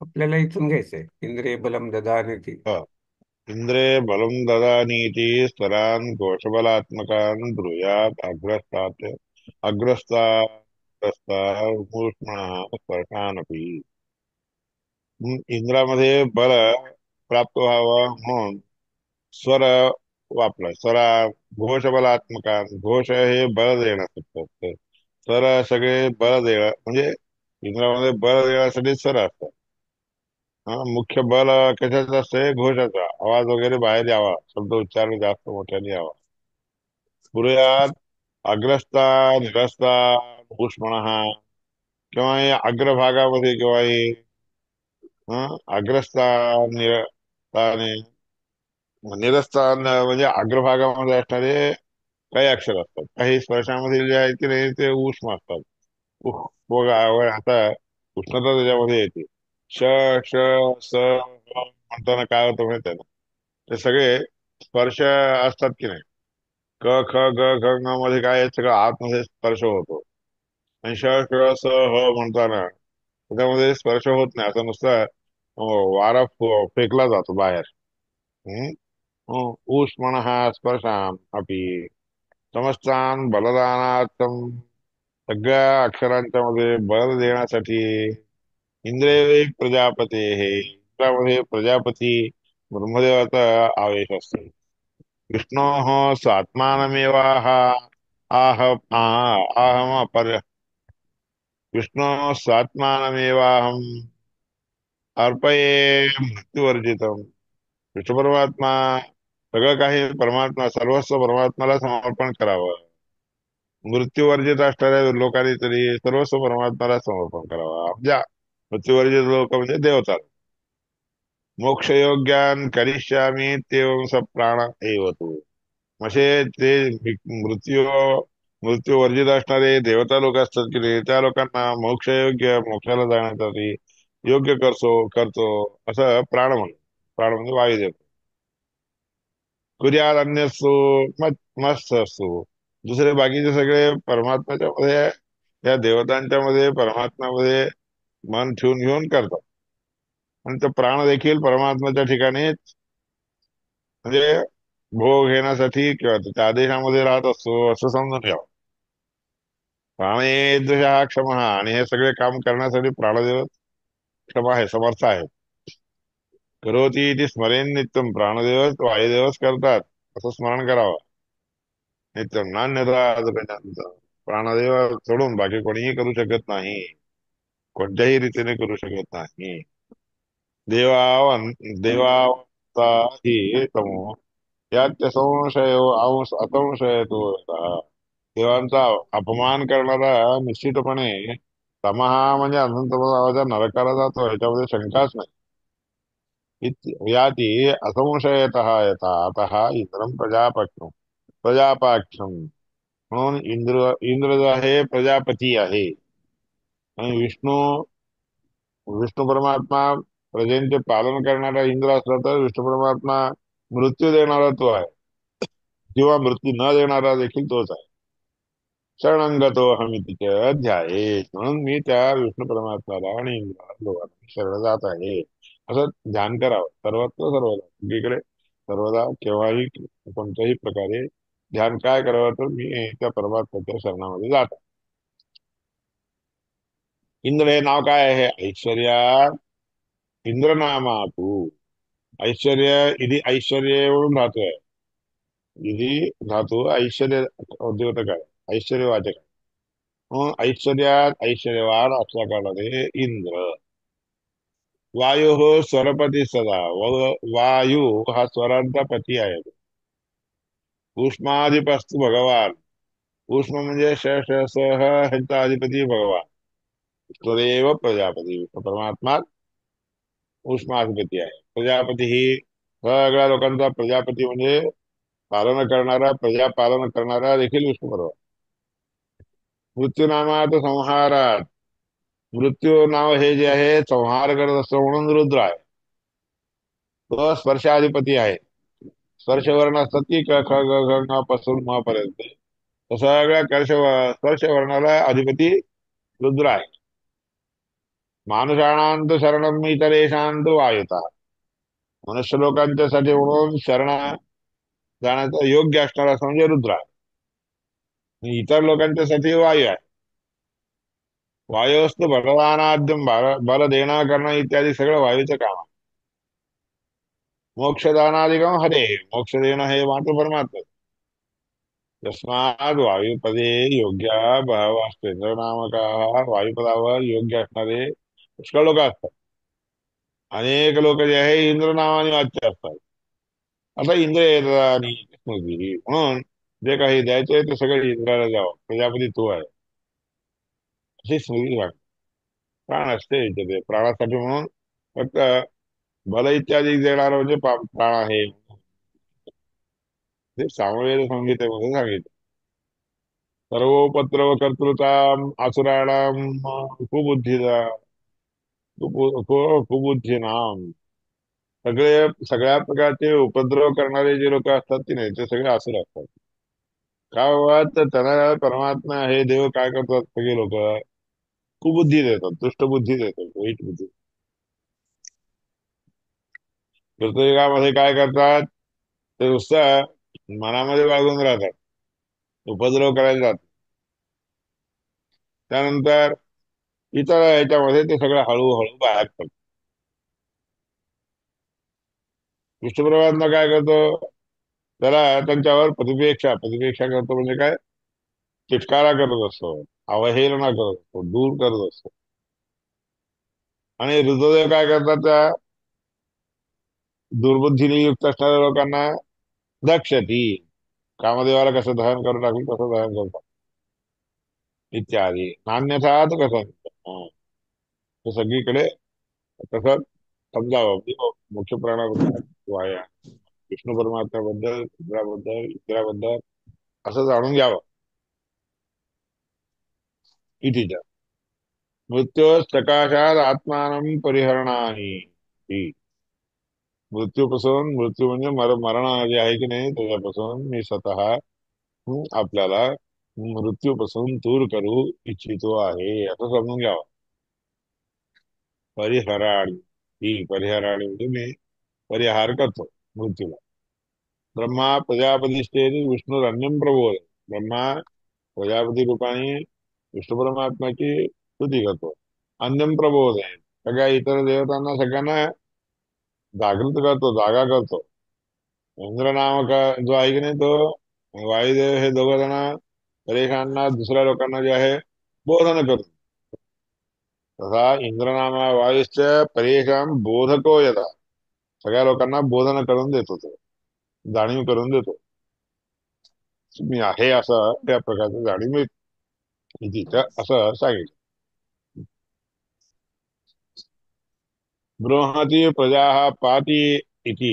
आपल्याला इथून घ्यायचंय इंद्रिय बलम ददानीती. हा. इंद्रे बलं ददानीति स्तरान् घोषबलात्मकान् ब्रूयात् अग्रस्ता मूष्मणः स्पर्शानपि. इंद्रामध्ये बल प्राप्त व्हावं म्हणून स्वर वापरा. घोषबलात्मकान्, घोष हे बल देण्यासाठी असतं. स्वर सगळे बल देणं म्हणजे इंद्रामध्ये बल देण्यासाठी स्वर असतात. हा, मुख्य बल कशाचं असतंय? घोषाचा आवाज वगैरे बाहेर यावा, शब्द उच्चारण जास्त मोठ्याने यावा. पुरुयात अग्रस्ता निरस्ता भूषमण किंवा हे अग्रभागामध्ये किंवा हे अग्रस्था निरस्थाने निरस्थान म्हणजे अग्रभागामध्ये असणारे काही अक्षर असतात. काही स्पर्शामध्ये जे आहेत की नाही ते उष्म असतात. उह, बघा आता उष्णता त्याच्यामध्ये येते. श श स ह म्हणताना काय होतं माहिती आहे ना? ते सगळे स्पर्श असतात की नाही. क ख ग घ ङ मध्ये काय आहे? सगळं आतमध्ये स्पर्श होतो. आणि श श स ह म्हणताना त्याच्यामध्ये स्पर्श होत नाही. असं नुसतं वारा फेकला जातो बाहेर. हम्म? ऊष्मणः स्पर्शान अपि समस्तान बलदानार्थम. सगळ्या अक्षरांच्या मध्ये बल देण्यासाठी इंद्रिय प्रजापती हे त्यामध्ये प्रजापती ब्रह्मदेवाचा आवेश असतो. विष्णो स्वात्मानमेवाह आह आहम अपर विष्णो स्वात्मानमेवाहम अर्पये मृत्यूवर्जितम. विष्णू परमात्मा सगळं काही परमात्मा, सर्वस्व परमात्माला समर्पण करावं. मृत्यूवर्जित असणाऱ्या लोकांनी तरी सर्वस्व परमात्माला समर्पण करावं. ज्या मृत्यूवर्जित लोक म्हणजे देवता. मोक्षयोग्यान करिष्यामी तेवं स प्राण एव तू. असे ते मृत्यू मृत्यू वर्जित असणारे देवता लोक असतात की नाही, त्या लोकांना मोक्षयोग्य मोक्षाला जाण्यासाठी योग्य करतो असं प्राण म्हणतो. प्राण म्हणजे वायू देव. कुर्याद अन्यसो मस्त असतो. दुसरे बाकीचे सगळे परमात्म्याच्या मध्ये, त्या देवतांच्या मध्ये परमात्म्यामध्ये मन ठेवून घेऊन करतात. आणि तो प्राण देखील परमात्म्याच्या ठिकाणी म्हणजे भोग घेण्यासाठी किंवा त्याच्या आदेशामध्ये राहत असतो असं समजून घ्यावं. प्राणेदृश हा क्षम आणि हे सगळे काम करण्यासाठी प्राणदेव क्षमा आहे, समर्थ आहे. करोती ती स्मरेन नित्यम. प्राणदेवच वायुदेवच करतात असं स्मरण करावं नित्यम. नान्यथा प्राणदेव सोडून बाकी कोणीही करू शकत नाही. कोणत्याही रीतीने करू शकत नाही. देवावन देवावताही तमो यात संशयो असंशयतो यतः. देवांचा अपमान करणारा निश्चितपणे तमहा म्हणजे अनंत नरकाला जातो, ह्याच्यामध्ये शंकाच नाही. याती असंशयतः यथा अतः इंद्रम प्रजापाक्षम. म्हणून इंद्र जो आहे प्रजापती आहे. आणि विष्णू परमात्मा प्रजेंचे पालन करणारा इंद्र असला तर विष्णू परमात्मा मृत्यू देणारा तो आहे, किंवा मृत्यू न देणारा देखील तोच आहे. शरणंगतो हमितीचे अध्याय. म्हणून मी त्या विष्णू परमात्म्याला आणि इंद्राला दोघांना शरण जात आहे असं ध्यान करावं. सर्वत्र सर्वदा सगळीकडे सर्वदा केव्हाही कोणत्याही प्रकारे ध्यान काय करावं तर मी त्या परमात्म्याच्या शरणामध्ये जात आहे. इंद्र हे नाव काय आहे? ऐश्वर्या इंद्र नामा तू. ऐश्वर्य इथे ऐश्वर्यवरून धातू आहे. इथे धातू ऐश्वर्य द्योतक आहे, ऐश्वर्यवाचक आहे. म्हणून ऐश्वर्यात ऐश्वर्यवान असल्या कारणाने इंद्र. वायू स्वरपती सदा. वायू हा स्वरांचा पती आहे. उष्माधिपस्तु भगवान. उष्म म्हणजे श श स ह ह्यांचा अधिपती भगवान. तदेव प्रजापती. परमात्मा उष्माधिपती आहे. प्रजापती ही सगळ्या लोकांचा प्रजापती म्हणजे पालन करणारा, प्रजा पालन करणारा देखील विष्णू परमात्मा. मृत्यूनामात संहारात. मृत्यू नाव हे जे आहे संहार करत असतो म्हणून रुद्र आहे. तो स्पर्शाधिपती आहे. स्पर्शवर्ण असतात की क ख ग घ ङ पासून म पर्यंत. तर सगळ्या स्पर्शवर्णाला अधिपती रुद्र आहे. मानुषाणांत शरणम इतरेशांत वायुता. मनुष्य लोकांच्यासाठी म्हणून शरण जाण्याचं योग्य असणारा असं म्हणजे रुद्र आहे. आणि इतर लोकांच्यासाठी वायू आहे. वायुस्तु बलदानाद्यम बल देणं करणं इत्यादी सगळं वायूचं काम आहे. मोक्षदानादिकम हरे. मोक्ष देणं हे मात्र परमात्मा. तस्माद वायुपदे योग्य बहवास्तेंद्र नामका. वायुपदावर योग्य असणारे पुष्कळ लोक असतात. अनेक लोक जे आहे इंद्र नावाने वाच्य असतात. आता इंद्र येतात आणि स्मृती म्हणून जे काही द्यायचे ते सगळे इंद्राला द्यावं. प्रजापती तो आहे अशी स्मृती वाटते. प्राण असते इथे प्राणासाठी म्हणून फक्त बल इत्यादी देणारं म्हणजे प्राण आहे. ते सामवेद संहितेमध्ये सांगितलं. सर्वोपद्रव कर्तृताम असुराणाम कुबुद्धीचा कुबुद्धीनाम. सगळे सगळ्या प्रकारचे उपद्रव करणारे जे लोक असतात की नाही ते सगळे असुर असतात. का बाबा तर त्यांना परमात्मा हे देव काय करतात सगळे लोक कुबुद्धी देतात, दुष्टबुद्धी देतात, वाईट बुद्धी. प्रत्येकामध्ये काय करतात ते नुसतं मनामध्ये बाळगून राहतात, उपद्रव करायला जातात. त्यानंतर इतर ह्याच्यामध्ये ते सगळं हळूहळू बाहेर पडतं. विष्णू परमात्मा काय करतो, त्याला त्यांच्यावर प्रतिपेक्षा करतो म्हणजे काय, तिटकारा करत असतो, अवहेलना करत असतो, दूर करत असतो. आणि रुद्रदेव काय करतात, त्या दुर्बुद्धीने युक्त असणाऱ्या लोकांना दक्षती, कामदेवाला कसं दहन करून टाकलं तसं दहन करतात इत्यादी. नान्यथा तर कसं ते सगळीकडे तसं समजावं. म्हणजे मुख्य प्राणाबद्दल वाया, विष्णू परमात्म्याबद्दल, रुद्राबद्दल, इंद्राबद्दल असं जाणून घ्यावं. इतिच्या मृत्यू सकाशात आत्मानं परिहरणानी. ही मृत्यूपासून, मृत्यू म्हणजे मरण जे आहे की नाही त्याच्यापासून मी स्वतः आपल्याला मृत्यूपासून दूर करू इच्छितो आहे असं समजून घ्यावं. परिहराळी, ही परिहराळी म्हणजे मी परिहार करतो मृत्यूला. ब्रह्मा प्रजापतीष्टेरी विष्णू अन्यम प्रबोध. ब्रह्मा प्रजापती रूपाने विष्णू परमात्म्याची स्तुती करतो. अन्यम प्रबोध आहे, सगळ्या इतर देवतांना सगळ्यांना जागृत करतो, जागा करतो. इंद्र नामक जो आहे की नाही तो वायुदेव, हे दोघं जण परेशांना दुसऱ्या लोकांना जे आहे बोधन करतो. तसा इंद्रनामा वायुश्च परेशान बोधको यथा. सगळ्या लोकांना बोधन करून देतो तो, जाणीव करून देतो. मी आहे असं त्या प्रकारचं जाणीव मिळते तिथं असं सांगितलं. बृहती प्रजा पाती इति.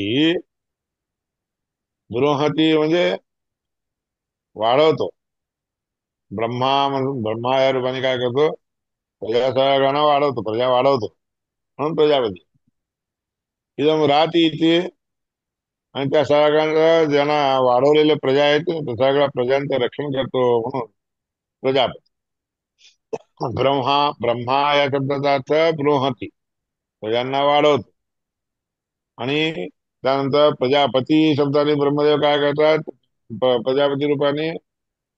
बृहती म्हणजे वाढवतो. ब्रह्मा म्हणून ब्रह्मा या रूपाने काय करतो, प्रजा सगळ्यांना वाढवतो, प्रजा वाढवतो म्हणून प्रजापती. इदम राहती इथे. आणि त्या सगळ्यांना ज्यांना वाढवलेल्या प्रजा आहेत त्या सगळ्या प्रजांचं रक्षण करतो म्हणून प्रजापती. ब्रह्मा, ब्रह्मा या शब्दाचा अर्थ बृहती, प्रजांना वाढवतो. आणि त्यानंतर प्रजापती शब्दाने ब्रह्मदेव काय करतात, प्रजापती रूपाने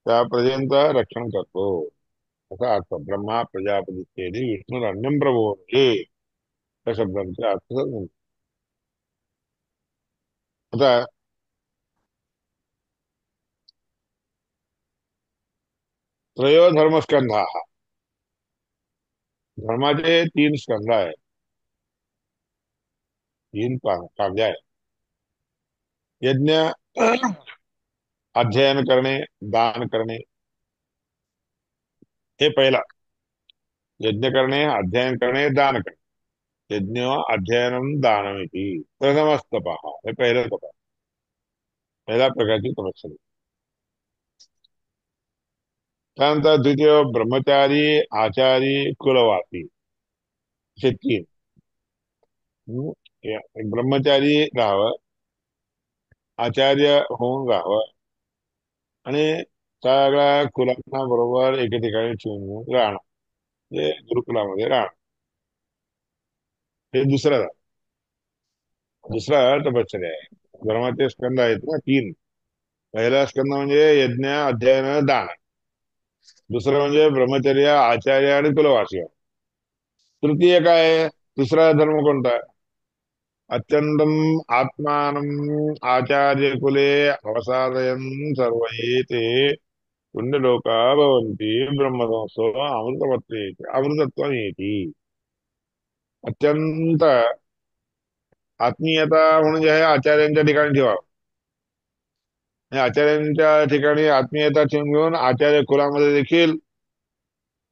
त्या प्रजेचं रक्षण करतो असा अर्थ. ब्रह्मा प्रजापती इत्यादी विष्णू अन्यम प्रभो हे त्या शब्दांचे अर्थ समजून. आता त्रयो धर्मस्कंधा. धर्माचे तीन स्कंध आहेत, तीन काव्य आहेत. यज्ञ, अध्ययन करणे, दान करणे, हे पहिला. यज्ञ करणे, अध्ययन करणे, दान करणे. यज्ञ अध्ययनम दानमिति प्रथमस्तपः, हे पहिलं तप, पहिल्या प्रकारची तपस्या. त्यानंतर द्वितीय ब्रह्मचारी, आचारी, कुलवासी, असे तीन. हम्म, ब्रह्मचारी राहावं, आचार्य होऊन राहावं, आणि सगळ्या कुलांना बरोबर एके ठिकाणी ठेवून राहणं, म्हणजे गुरुकुलामध्ये राहणं. हे दुसरा तपश्चर्या आहे. धर्माचे स्कंद आहेत ना तीन. पहिला स्कंद म्हणजे यज्ञ, अध्ययन, दान. दुसरं म्हणजे ब्रह्मचर्य, आचार्य आणि कुलवास्य. तृतीय काय आहे? तिसरा धर्म कोणता? अत्यंतम आत्मानम आचार्य कुले अवसादयन सर्वैः ते पुण्यलोका भवन्ति ब्रह्मसंस्थो अमृतत्वमेति. अत्यंत आत्मीयता म्हणून जे आहे आचार्यांच्या ठिकाणी ठेवा. आणि आचार्यांच्या ठिकाणी आत्मीयता ठेवून घेऊन आचार्य कुलामध्ये देखील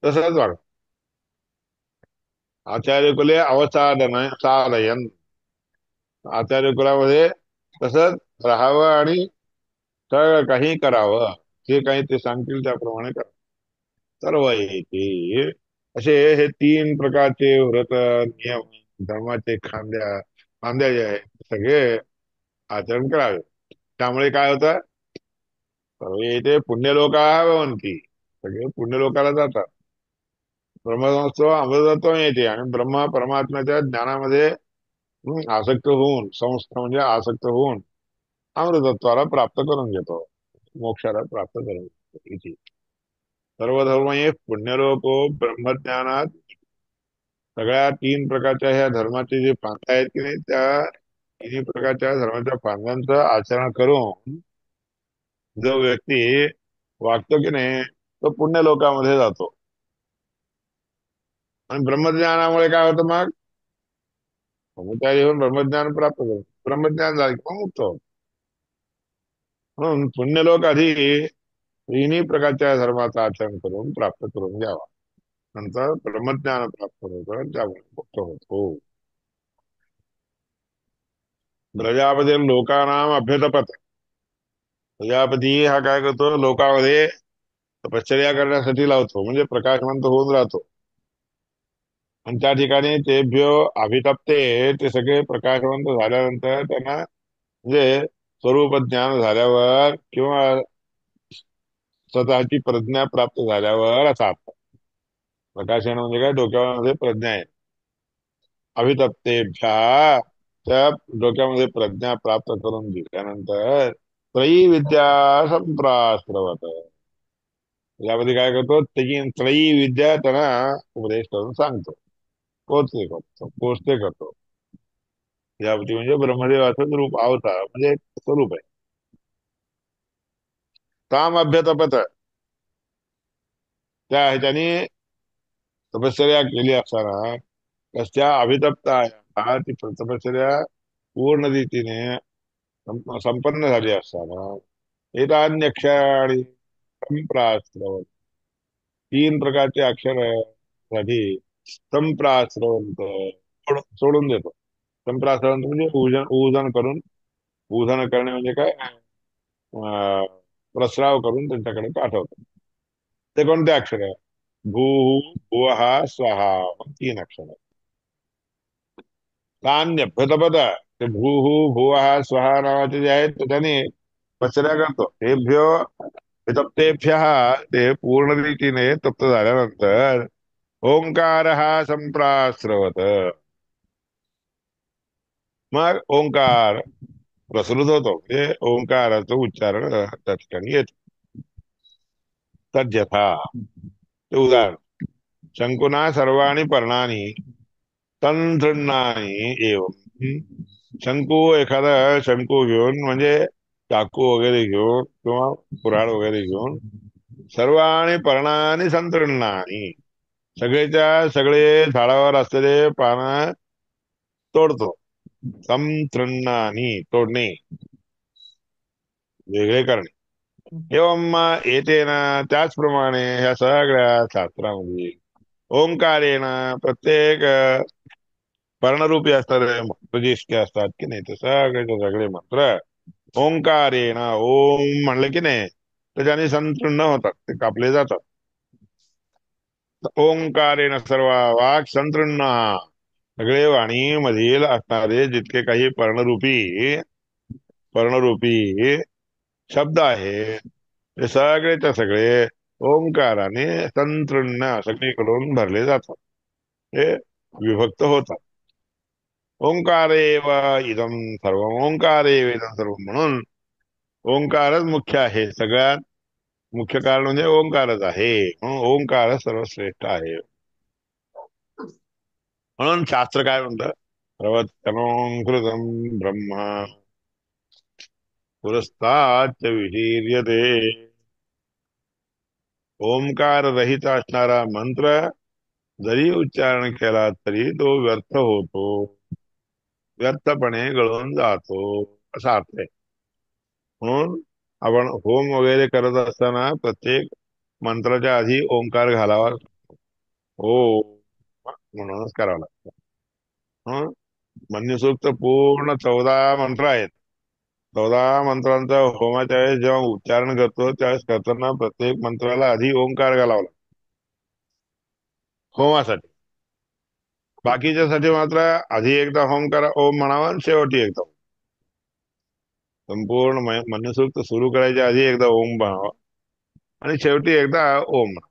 तसंच वागा. आचार्य कुले साधयन. आचार्य कुलामध्ये तसंच राहावं आणि सगळं काही करावं. जे काही ते सांगतील त्याप्रमाणे करा. सर्व येते. असे हे तीन प्रकारचे व्रत नियम धर्माचे खांद्या जे आहेत सगळे आचरण करावे. त्यामुळे काय होतं? सर्व येते पुण्यलोका भवन्ति. सगळे पुण्यलोकाला जातात. ब्रह्मसंस्थो अमृतत्व येते आणि ब्रह्मा परमात्म्याच्या ज्ञानामध्ये आसक्त होऊन, संस्थ म्हणजे आसक्त होऊन अमृतत्वाला प्राप्त करून घेतो. मोक्षाला प्राप्त करून घेतो. इति. सर्व धर्म हे पुण्यलोको ब्रह्मज्ञानात. सगळ्या तीन प्रकारच्या ह्या धर्माचे जे पांथा आहेत की नाही, त्या तिन्ही प्रकारच्या धर्माच्या पांथांचं आचरण करून जो व्यक्ती वागतो की नाही, तो पुण्यलोकामध्ये जातो. आणि ब्रह्मज्ञानामुळे काय होतं मग? ब्रह्मचारी होऊन ब्रह्मज्ञान प्राप्त करतो. ब्रह्मज्ञान झाले की मग मुक्त होतो. म्हणून पुण्यलोक आधी तिन्ही प्रकारच्या धर्माचं आचरण करून प्राप्त करून घ्यावा. नंतर ब्रह्मज्ञान प्राप्त होतं, त्यामुळे मुक्त होतो. प्रजापती लोकानाम अभ्युतपत. प्रजापती हा काय करतो? लोकांमध्ये तपश्चर्या करण्यासाठी लावतो, म्हणजे प्रकाशवंत होऊन राहतो. आणि त्या ठिकाणी तेभ्यो अभितप्ते, ते सगळे प्रकाशवंत झाल्यानंतर त्यांना म्हणजे स्वरूप ज्ञान झाल्यावर किंवा स्वतःची प्रज्ञा प्राप्त झाल्यावर असा अर्थ. प्रकाशन म्हणजे काय? डोक्यामध्ये प्रज्ञा आहे. अभितप्तेभ्या, त्या डोक्यामध्ये प्रज्ञा प्राप्त करून दिल्यानंतर त्रयी विद्या संप्रास्त्रवत. यामध्ये काय करतो? त्याची त्रयी विद्या त्यांना उपदेश करून सांगतो. पोचते करतो. यावती म्हणजे ब्रह्मदेवाचं रूप, अवतार म्हणजे एक स्वरूप आहे. ताम अभ्यतपत. त्या ह्याच्यानी तपश्चर्या केली असताना त्या अभितप्त आहे ती तपश्चर्या पूर्ण रीतीने संपन्न झाली असताना एतान्यक्षराणि संप्रास्त्रवत. तीन प्रकारचे अक्षर साठी संप्रास्त्रवंत सोडून देतो. संप्रास्त्रवंत म्हणजे पूजन करून. पूजन करणे म्हणजे काय? प्रस्राव करून त्यांच्याकडे पाठवतो. ते कोणते अक्षर आहे? भू, भुवः, स्वहा, तीन अक्षर आहे. तान्य पद. ते भू, भुवः, स्वहा नावाचे जे आहेत त्याने पचर्या करतो. तेभ्यो वितप्तेभ्यः, ते पूर्ण रीतीने तप्त झाल्यानंतर ओंकार हा संप्रास्त्रवत. मग ओंकार प्रसृत होतो. म्हणजे ओंकाराचं उच्चारण त्या ठिकाणी येत. तद्यथा, ते उदाहरण. शंकुना सर्वाणी पर्णानी तंत्रणानी एवं. शंकू, एखादा शंकू घेऊन म्हणजे चाकू वगैरे घेऊन किंवा कुऱ्हाड वगैरे घेऊन सर्वाणी पर्णानी संतृणानी, सगळेच्या सगळे झाडावर असलेले पानं तोडतो. संतृणानी तोडणे, वेगळे करणे. एवं येतेन, त्याचप्रमाणे ह्या सगळ्या शास्त्रामध्ये ओंकारेण, प्रत्येक पर्णरूपी असतात मंत्र जे इष्टे असतात की नाही, ते सगळेचे सगळे मंत्र ओंकारेण, ओम म्हणलं की नाही त्याच्याने संतृण होतात, ते कापले जातात. ओंकारेण सर्व वाक् संतृण. सगळे वाणी मधील असणारे जितके काही पर्णरूपी शब्द आहे ते सगळेच्या सगळे ओंकाराने संतृण सगळीकडून भरले जातात. हे विभक्त होतात. ओंकारेव इदं सर्वम, ओंकारेव इदं सर्वम म्हणून ओंकारच मुख्य आहे. सगळ्यात मुख्य कारण म्हणजे ओंकारच आहे. म्हणून ओंकार सर्वश्रेष्ठ आहे. म्हणून शास्त्र काय म्हणतं? प्रवत्तनोंकृतम ब्रह्म पुरस्ताच्च विहीर्यते. ओंकार रहित असणारा मंत्र जरी उच्चारण केला तरी तो व्यर्थ होतो, व्यर्थपणे गळून जातो, असा अर्थ आहे. म्हणून आपण होम वगैरे करत असताना प्रत्येक मंत्राच्या आधी ओंकार घालावा. ओ म्हणूनच करावा लागतं. हं? मन्यसूक्त पूर्ण 14 मंत्र आहेत. 14 मंत्रांचा होमाच्या वेळेस जेव्हा उच्चारण करतो त्यावेळेस करताना प्रत्येक मंत्राला आधी ओंकार घालावा लागतो होमासाठी. बाकीच्यासाठी मात्र आधी एकदा होम करा, ओम म्हणावा, आणि शेवटी एकदा ओम. संपूर्ण मन्यसूक्त सुरू करायच्या आधी एकदा ओम म्हणावा आणि शेवटी एकदा ओम म्हणावा.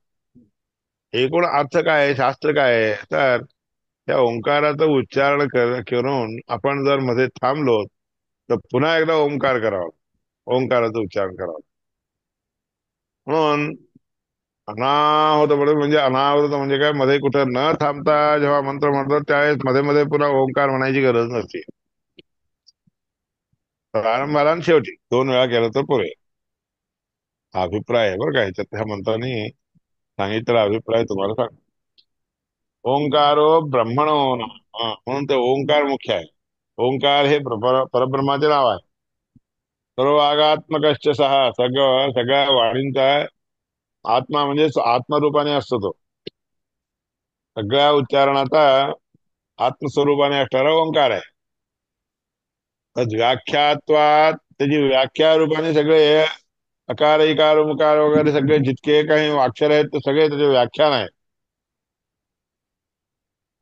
एकूण अर्थ काय आहे, शास्त्र काय आहे तर त्या ओंकाराचं उच्चारण करून आपण जर मध्ये थांबलो तर पुन्हा एकदा ओंकार करावा, ओंकाराचं उच्चारण करावं. म्हणून अनाहत म्हणजे अनाहत म्हणजे काय, मध्ये कुठं न थांबता जेव्हा मंत्र म्हणतो त्यावेळेस मध्ये मध्ये पुन्हा ओंकार म्हणायची गरज नसते. प्रारंभाला आणि शेवटी 2 वेळा केलं तर पुरे. हा अभिप्राय आहे बरं का, ह्याच्यात ह्या मंत्राने सांगितलेला अभिप्राय तुम्हाला सांग. ओंकारो ब्रह्मणो नमः, म्हणून ते ओंकार मुख्य आहे. ओंकार हे परब्रह्माचे नाव आहे. सर्व आगात्मकश्च सहा, सगळ्या वाणींचा आत्मा म्हणजे आत्मरूपाने असतो तो. सगळ्या उच्चारणाचा आत्मस्वरूपाने असणारा ओंकार आहे. तद व्याख्यात्वात, त्याची व्याख्या रूपाने सगळे अकार इकार उकार वगैरे सगळे जितके काही अक्षर आहेत ते सगळे त्याचे व्याख्यान आहे.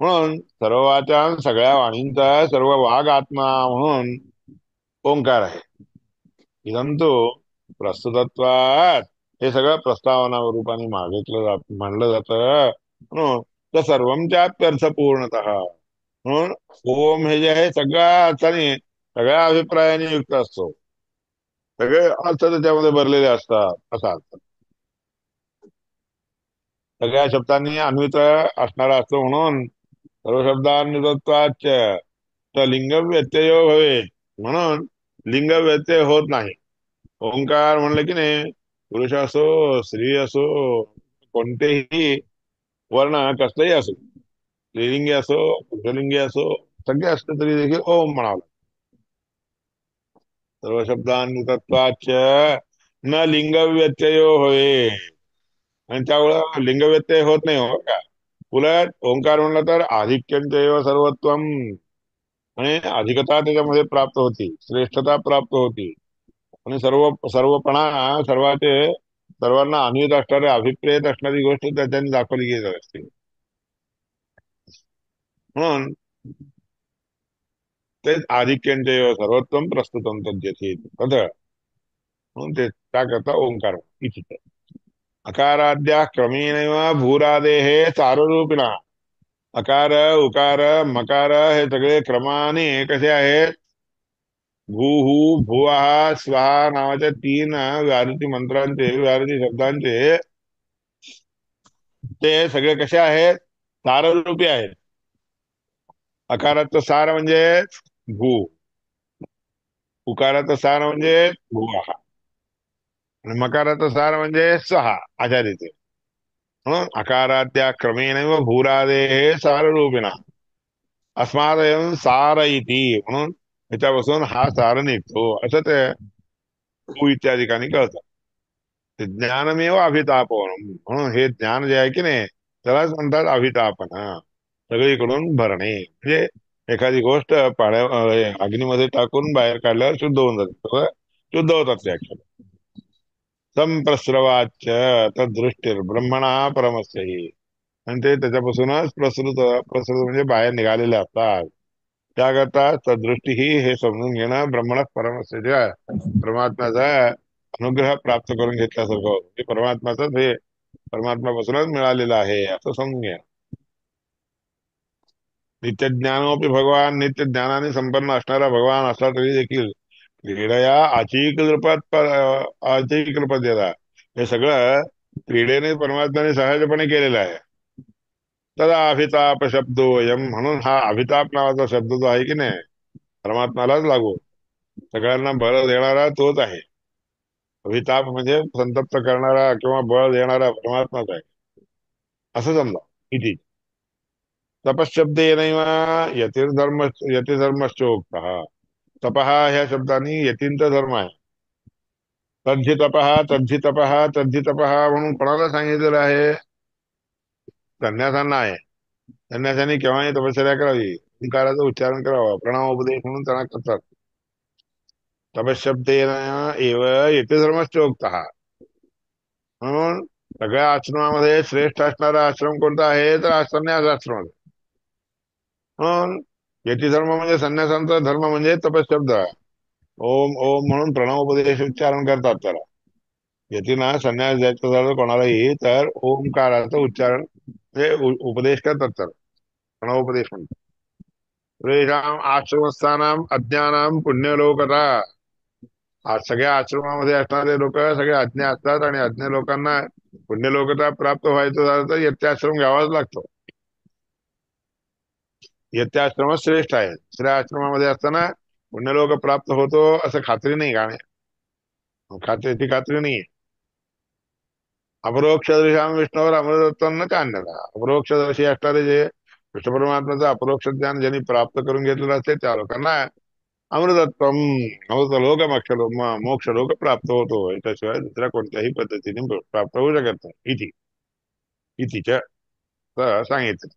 म्हणून सर्व वाचा सगळ्या वाणींचा सर्व वाघ आत्मा म्हणून ओंकार आहे. परंतु प्रस्तुतत्वात हे सगळं प्रस्तावना रूपाने मागितलं म्हणलं जातं. म्हणून तर सर्वमच्याप्यर्थ पूर्णत म्हणून ओम हे जे आहे सगळ्या अर्थाने सगळ्या अभिप्रायाने युक्त असतो. सगळे अर्थ त्याच्यामध्ये भरलेले असतात असा अर्थ. सगळ्या शब्दांनी अन्वित असणारा असतो. म्हणून सर्व शब्दान्वितत्वाच तर लिंग व्यत्यय भवेत, म्हणून लिंग व्यत्यय होत नाही. ओंकार म्हणलं की नाही, पुरुष असो स्त्री असो कोणतेही वर्ण कसलाही असो, स्त्रीलिंगी असो पुरुषलिंगी असो, सगळे असले तरी देखील ओम म्हणावं. सर्व शब्दान्वितत्वाच न लिंग व्यत्यय होय, आणि त्यामुळं लिंग व्यत्यय होत नाही हो का. उलट ओंकार म्हणलं तर आधिक्यंतेव सर्वत्वम, आणि अधिकता त्याच्यामध्ये प्राप्त होती, श्रेष्ठता प्राप्त होती. आणि सर्वपणा, सर्वांचे सर्वांना अन्वित असणारे अभिप्रेत असणारी गोष्ट त्याच्याने दाखवली गेली असते. म्हणून तेच आधिक्यंतेव सर्वोत्तम प्रस्तुतम तद्यते तद, म्हणून ते त्याकरता ओंकार इच्छित. अकाराद्या क्रमेणैव भूरादेः चारुरूपिणा. अकार उकार मकार हे सगळे क्रमाने कसे आहेत. भूहू भुवः स्वहा नावाच्या 3 व्याहृती मंत्रांचे, व्याहृती शब्दांचे ते सगळे कसे आहेत, साररूपी आहेत. अकाराचं सार म्हणजे भू, उकाराचं सार म्हणजे भुवः, आणि मकाराचं सार म्हणजे स्वहा, अशा रीती. म्हणून अकारात्या क्रमेण भूरादेः साररूपिणा अस्मादयं सार इति, म्हणून त्याच्यापासून हा सार निघतो असं ते भू इत्यादी ठिकाणी कळतं. ते ज्ञानमेव अभितापवनम, म्हणून हे ज्ञान जे आहे की नाही त्यालाच म्हणतात अभितापन. सगळीकडून भरणे म्हणजे एखादी गोष्ट अग्नीमध्ये टाकून बाहेर काढल्यावर शुद्ध होऊन जाते, सगळं शुद्ध होतात ते अक्षर. संप्रस्रवाच तदृष्टीर ब्रह्मणा परमस्यही, आणि ते त्याच्यापासूनच प्रसृत प्रसृत म्हणजे बाहेर निघालेले असतात. त्याकरता सदृष्टी ही हे समजून घेणं ब्रह्मणा परमस्यच्या, परमात्म्याचा अनुग्रह प्राप्त करून घेतल्यासारखं होतं. ते परमात्म्याच हे परमात्म्यापासूनच मिळालेलं आहे असं समजून घ्या. नित्यज्ञानोपी भगवान, नित्य ज्ञानाने संपन्न असणारा भगवान असला तरी देखील क्रीडया अचीकृपत देता, हे सगळं क्रीडेने परमात्म्याने सहजपणे केलेलं आहे. तदा अभिताप शब्दोयम, म्हणून हा अभिताप नावाचा शब्द जो आहे की नाही, परमात्म्यालाच लागू, सगळ्यांना बळ देणारा तोच आहे. अभिताप म्हणजे संतप्त करणारा किंवा बळ देणारा परमात्माच आहे, असं समजा. किती तपशब्देनैव यतिर्धर्म, यतिधर्मश्चोक्तः. तपः ह्या शब्दाने यतींचा धर्म आहे. तद्धि तपः, तद्धि तपः, तद्धि तपः म्हणून कोणाला सांगितलेलं आहे? संन्यासांना आहे. संन्यासांनी केव्हाही तपश्चर्या करावी, ओंकाराचं उच्चारण करावं, प्रणवोपदेश म्हणून त्यांना करतात. तपशब्देन एव यतिधर्मश्चोक्तः. म्हणून सगळ्या आश्रमामध्ये श्रेष्ठ असणारा आश्रम कोणता आहे, तर हा संन्यास आश्रम आहे. म्हणून यती धर्म म्हणजे संन्यासांचा धर्म म्हणजे तपशब्द. ओम ओम म्हणून प्रणवोपदेश उच्चारण करतात त्याला. यतींना संन्यास द्यायचा झालं कोणालाही तर ओंकाराचं उच्चारण हे उपदेश करतात त्याला, प्रणवोपदेश म्हणतात. तेषां आश्रमस्थानाम अज्ञानाम पुण्यलोकता. आज सगळ्या आश्रमामध्ये असणारे लोक सगळे अज्ञ असतात, आणि अज्ञ लोकांना पुण्यलोकता प्राप्त व्हायचं झालं तर यत्याश्रम घ्यावाच लागतो. यत्याश्रम श्रेष्ठ आहे. दुसऱ्या आश्रमामध्ये असताना पुण्यलोक प्राप्त होतो असं खात्री नाही, गाणे खात्रीची खात्री नाही. अपरोक्षदर्शाम विष्णूवर अमृतत्वानं कान्यता. अपरोक्षदर्शी असणारे जे कृष्ण परमात्म्याचं अपरोक्ष ज्ञान ज्यांनी प्राप्त करून घेतलेलं असते त्या लोकांना अमृतत्व, अमृत लोक मोक्ष लोक प्राप्त होतो. याच्याशिवाय दुसऱ्या कोणत्याही पद्धतीने प्राप्त होऊ शकत नाही. इतिच्या सांगितलं.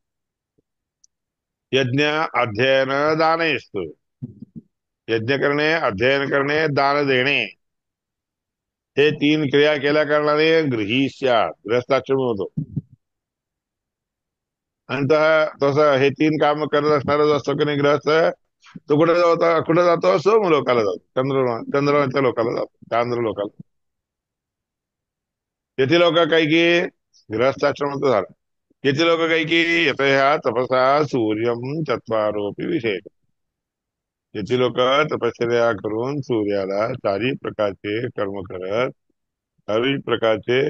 यज्ञ अध्ययन दानयस्तु. यज्ञ करणे, अध्ययन करणे, दान देणे, हे तीन क्रिया केल्या कारणाने गृहीष्यात, गृहस्थाश्रमी होतो. आणि तसं हे तीन काम करत असणारा जो असतो की नाही गृहस्थ, तो कुठे जातो? सोमलोकाला जातो, चंद्रवरच्या लोकाला जातो, चांद्र लोकाला. येथे लोक काही की गृहस्थाश्रमात झालं. येथे लोक काही की येत ह्या तपसा सूर्यम चत्वारोपी विषय. येथे लोक तपश्चर्या करून सूर्याला चारी प्रकारचे कर्म करत, चारी प्रकारचे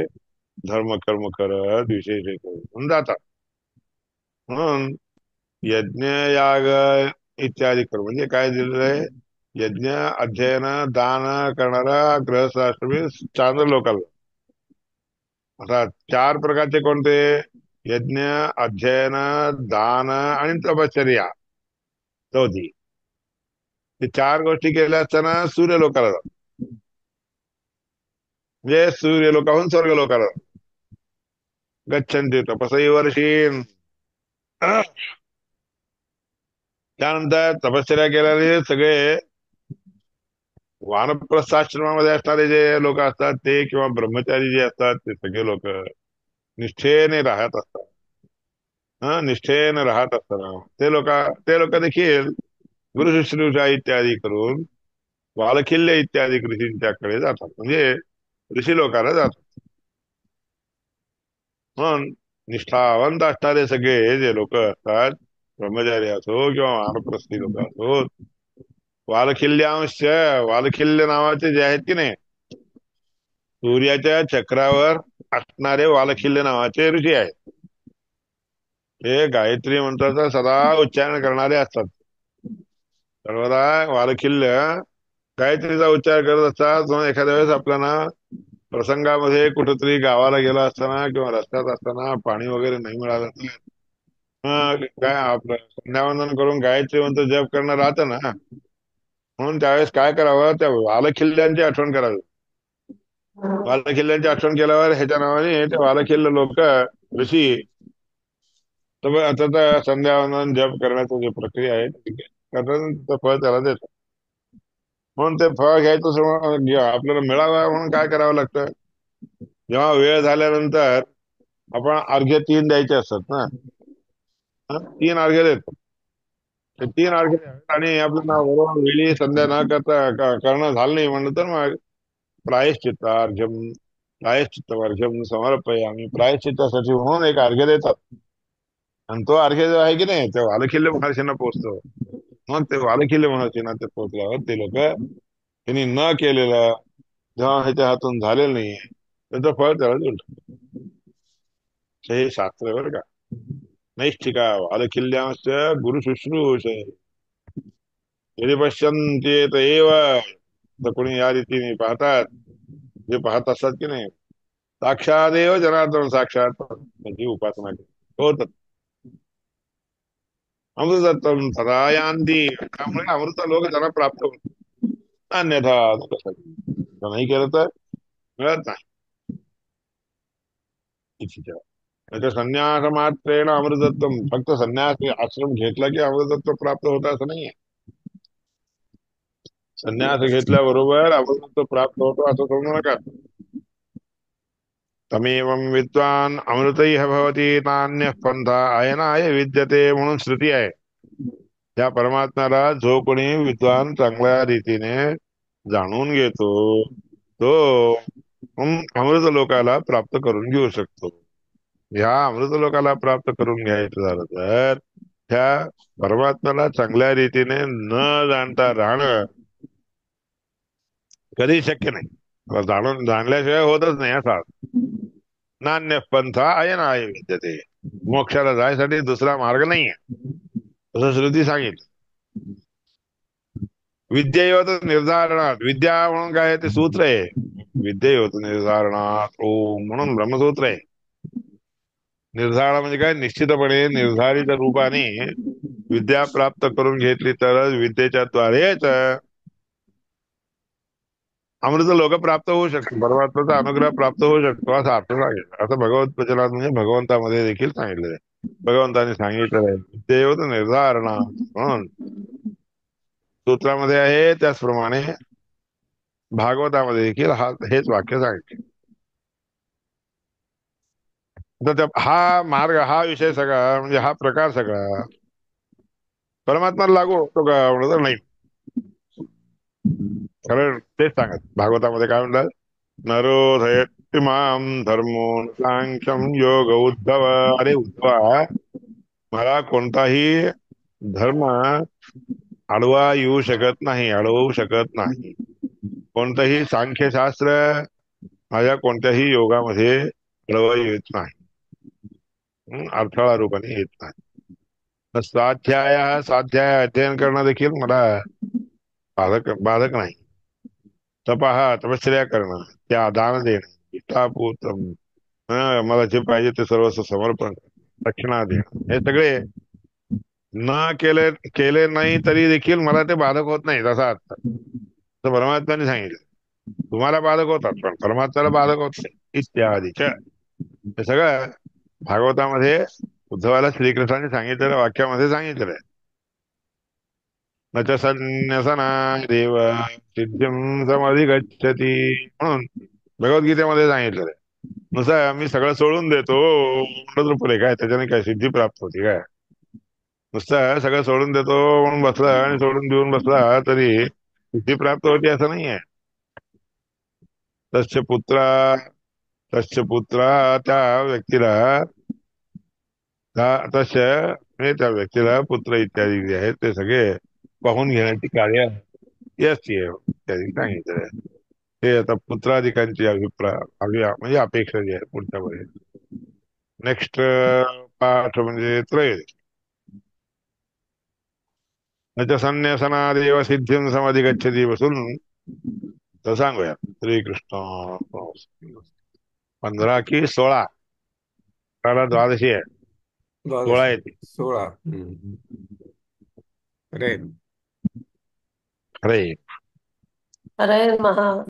धर्म कर्म करत विशेष करून जातात. म्हणून यज्ञ याग इत्यादी कर्म म्हणजे काय दिलेलं आहे? यज्ञ अध्ययन दान करणारा गृहस्थाश्रमी चांद्र लोकाला. आता चार प्रकारचे कोणते? यज्ञ, अध्ययन, दान आणि तपश्चर्या, चौथी. हे चार गोष्टी केल्या असताना सूर्य लोकाला जातो, म्हणजे सूर्य लोकाहून स्वर्ग लोकाला गच्छन्ति तपसई वर्षीन. त्यानंतर तपश्चर्या केल्याने सगळे वानप्रस्थाश्रमामध्ये असणारे जे लोक असतात ते, किंवा ब्रह्मचारी जे असतात ते सगळे लोक निष्ठेने राहत असतात. निष्ठेने राहत असताना ते लोक देखील गुरु शुश्रूषा इत्यादी करून वालखिल्य इत्यादी ऋषींच्याकडे जातात, म्हणजे ऋषी लोकांना जातात. म्हणून निष्ठावंत असणारे सगळे जे लोक असतात, ब्रह्मचारी असो किंवा वानप्रस्थी लोक असो, वालखिल्यांश, वालखिल्य नावाचे जे आहेत की नाही, सूर्याच्या चक्रावर असणारे वालखिल्य नावाचे ऋषी आहेत. ते गायत्री मंत्राचा सदा उच्चारण करणारे असतात. सर्वदा वालखिल्य गायत्रीचा उच्चार करत असतात. म्हणून एखाद्या वेळेस आपल्याला प्रसंगामध्ये कुठेतरी गावाला गेला असताना किंवा रस्त्यात असताना पाणी वगैरे नाही मिळालं, काय आपलं संध्यावंदन करून गायत्री मंत्र जप करणं राहतं ना, म्हणून त्यावेळेस काय करावं, त्या वालखिल्यांची आठवण करावी. वालखिल्यांची आठवण केल्यावर ह्याच्या नावाने ते वालखिल्य लोक ऋषी तर आता तर संध्यावंदन जप करण्याची जी प्रक्रिया आहे करतात, फळ त्याला देतात. म्हणून ते फळ घ्यायचं आपल्याला मिळावं म्हणून काय करावं लागतं, जेव्हा वेळ झाल्यानंतर आपण अर्घ्य तीन द्यायचे असतात ना, तीन अर्घ्य देतो. ते तीन अर्घ्य द्यावेत, आणि आपल्याला बरोबर वेळी संध्या न करता करणं झालं नाही म्हणलं तर मग प्रायश्चित्तार्घ्यम, प्रायश्चित्तवर्घ्यम समर्पयामी, प्रायश्चित्तासाठी म्हणून एक अर्घ्य देतात. आणि तो अर्घ्य जो आहे की नाही तो वालखिल्य महर्षींना पोहोचतो. मग ते वालखिल्य महर्षींना ते पोहोचल्यावर ते लोक त्यांनी न केलेलं जेव्हा ह्याच्या हातून झालेलं नाहीये त्याचं फळ त्याला देऊन टाकतात. हे शास्त्र आहे बरं का. नैष्ठिका वालखिल्यांश गुरु शुश्रूष यदि पश्यन्ति एव, तर कोणी या रीतीने पाहतात, जे पाहत असतात की नाही, साक्षादेव जनार्दन साक्षात त्याची उपासना केली होत अमृतत्वम तदा यान्ति. त्यामुळे अमृत लोक त्यांना प्राप्त होत. अन्यथा नाही केलं तर मिळत नाही. इच्छिता त्याच्या संन्यास मात्रेण अमृतत्व, फक्त संन्यास आश्रम घेतला की अमृतत्व प्राप्त होत असं नाहीये. संन्यास घेतल्याबरोबर अमृतत्व प्राप्त होतो असं समजू नका. तमेवं विद्वान अमृतैः भवति नान्यः पंथा अयनाय विद्यते, म्हणून श्रुती आहे. त्या परमात्म्याला जो कोणी विद्वान चांगल्या रीतीने जाणून घेतो तो अमृत लोकाला प्राप्त करून घेऊ शकतो. ह्या अमृत लोकाला प्राप्त करून घ्यायचं झालं तर त्या परमात्म्याला चांगल्या रीतीने न जाणता राहणं कधी शक्य नाही. जाणल्याशिवाय होतच नाही असा. नान्य पंथा अयनाय विद्यते, मोक्षाला जायसाठी दुसरा मार्ग नाहीये असं श्रुती सांगितलं. विद्येवत निर्धारणात, विद्या म्हणून काय ते सूत्र आहे. विद्येवत निर्धारणात ओम म्हणून ब्रह्मसूत्र आहे. निर्धारण म्हणजे काय, निश्चितपणे निर्धारित रूपाने विद्या प्राप्त करून घेतली तरच विद्येच्या द्वारेच अमृत लोक प्राप्त होऊ शकतो, परमात्म्याचा अनुग्रह प्राप्त होऊ शकतो असा अर्थ सांगितलं. असं भगवत वचनात म्हणजे भगवंतामध्ये देखील सांगितलेलं आहे. भगवंताने सांगितलेलं आहे विद्येवत निर्धारणात म्हणून सूत्रामध्ये आहे. त्याचप्रमाणे भागवतामध्ये देखील हेच वाक्य सांगितले. तर हा मार्ग, हा विषय सगळा म्हणजे हा प्रकार सगळा परमात्म्याला लागू होतो का म्हणलं तर नाही. कारण तेच सांगत भागवतामध्ये काय म्हणतात, नरोधयति माम धर्मो न सांख्यम योग उद्धव. अरे उद्धवा, मला कोणताही धर्म अडवा येऊ शकत नाही, अडवू शकत नाही. कोणतंही सांख्यशास्त्र माझ्या कोणत्याही योगामध्ये अडवा येत नाही. अडथळा रूपाने येत नाही. स्वाध्याय अध्ययन करणं देखील मला बाधक बाधक नाही. तपाहा तपश्चर्या करणं, त्या दान देणं, इष्टापूत मला जे पाहिजे ते सर्वस्व समर्पण, दक्षिणा देणं, हे सगळे न केले केले नाही तरी देखील मला ते बाधक होत नाही असा अर्थ. तर परमात्म्याने सांगितलं तुम्हाला बाधक होतात पण परमात्म्याला बाधक होत नाही इत्यादीच. हे सगळं भागवतामध्ये उद्धवाला श्रीकृष्णाने सांगितलेल्या वाक्यामध्ये सांगितलेलं आहे. न च संन्यसना देव सिद्धिं समधिगच्छति, म्हणून भगवद्गीतेमध्ये सांगितलेलं आहे. नुसतं मी सगळं सोडून देतो म्हणत रुपले काय त्याच्याने काय सिद्धी प्राप्त होती काय. नुसतं सगळं सोडून देतो म्हणून बसला आणि सोडून देऊन बसला तरी सिद्धी प्राप्त होती असं नाहीये. तस्य पुत्रा तस्य पुत्रा, त्या व्यक्तीला तस्य म्हणजे त्या व्यक्तीला पुत्र इत्यादी जे आहेत ते सगळे पाहून घेण्याची कार्य असते इत्यादी सांगितलं. हे आता पुत्राधिकांची म्हणजे अपेक्षा जी आहे पुढच्या मध्ये. नेक्स्ट पाठ म्हणजे त्रयोदश. त्याच्या संन्यासनादेव सिद्धिं समधिगच्छति बसून तर सांगूया. श्रीकृष्ण 15 की 16, त्याला द्वादशी आहे, 16 द्वादशी येते. 16. अरे खरे हरे महा